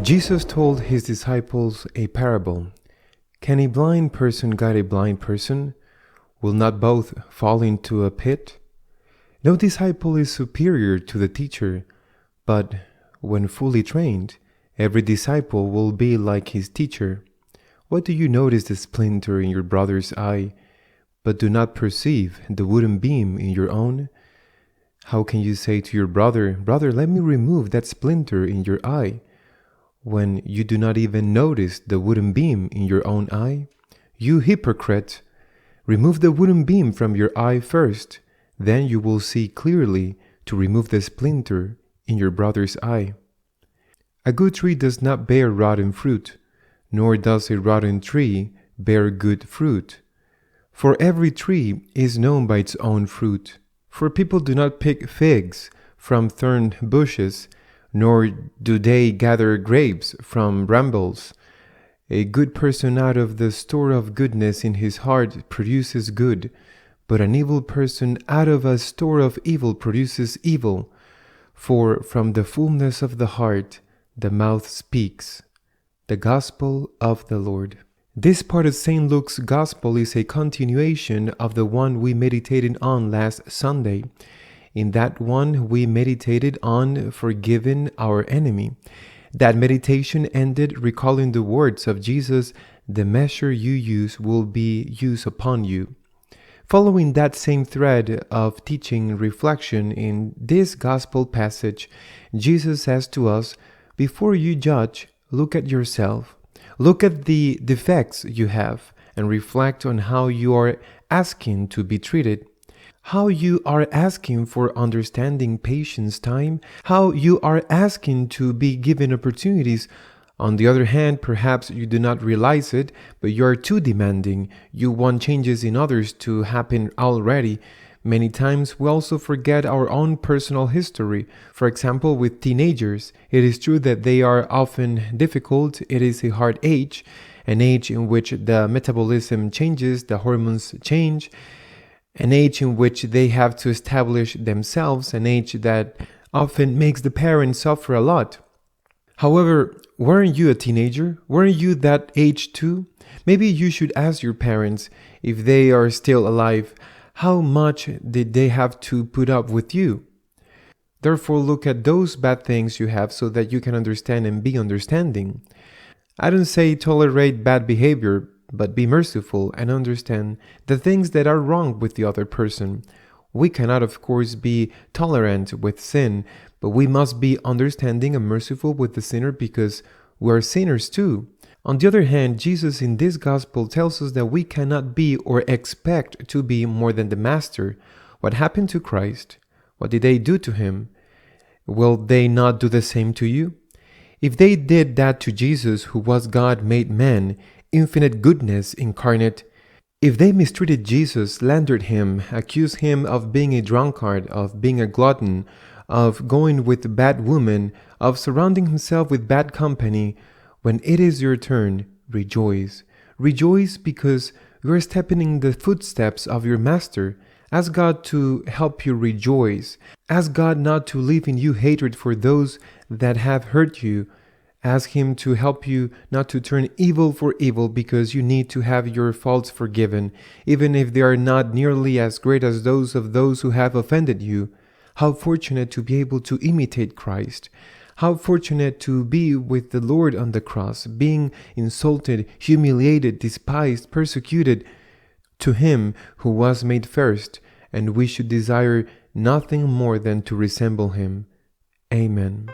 Jesus told his disciples a parable. Can a blind person guide a blind person? Will not both fall into a pit? No disciple is superior to the teacher, but when fully trained, every disciple will be like his teacher. What do you notice the splinter in your brother's eye, but do not perceive the wooden beam in your own? How can you say to your brother, "Brother, let me remove that splinter in your eye," when you do not even notice the wooden beam in your own eye? You hypocrite! Remove the wooden beam from your eye first, then you will see clearly to remove the splinter in your brother's eye. A good tree does not bear rotten fruit, nor does a rotten tree bear good fruit. For every tree is known by its own fruit. For people do not pick figs from thorn bushes, nor do they gather grapes from brambles. A good person out of the store of goodness in his heart produces good, but an evil person out of a store of evil produces evil. For from the fullness of the heart the mouth speaks. The Gospel of the Lord. This part of St. Luke's Gospel is a continuation of the one we meditated on last Sunday. In that one, we meditated on forgiving our enemy. That meditation ended recalling the words of Jesus, "The measure you use will be used upon you." Following that same thread of teaching reflection in this Gospel passage, Jesus says to us, before you judge, look at yourself. Look at the defects you have and reflect on how you are asking to be treated. How you are asking for understanding, patience, time, how you are asking to be given opportunities. On the other hand, perhaps you do not realize it, but you are too demanding. You want changes in others to happen already. Many times we also forget our own personal history. For example, with teenagers, it is true that they are often difficult. It is a hard age, an age in which the metabolism changes, the hormones change, an age in which they have to establish themselves, an age that often makes the parents suffer a lot. However, weren't you a teenager? Weren't you that age too? Maybe you should ask your parents, if they are still alive, how much did they have to put up with you? Therefore, look at those bad things you have so that you can understand and be understanding. I don't say tolerate bad behavior, but be merciful and understand the things that are wrong with the other person. We cannot, of course, be tolerant with sin, but we must be understanding and merciful with the sinner because we are sinners too. On the other hand, Jesus in this gospel tells us that we cannot be or expect to be more than the Master. What happened to Christ? What did they do to him? Will they not do the same to you? If they did that to Jesus, who was God made man, infinite goodness incarnate, if they mistreated Jesus, slandered him, accused him of being a drunkard, of being a glutton, of going with bad women, of surrounding himself with bad company, when it is your turn, rejoice. Rejoice because you are stepping in the footsteps of your Master. Ask God to help you rejoice. Ask God not to leave in you hatred for those that have hurt you. Ask Him to help you not to turn evil for evil because you need to have your faults forgiven, even if they are not nearly as great as those of those who have offended you. How fortunate to be able to imitate Christ. How fortunate to be with the Lord on the cross, being insulted, humiliated, despised, persecuted, to Him who was made first, and we should desire nothing more than to resemble Him. Amen.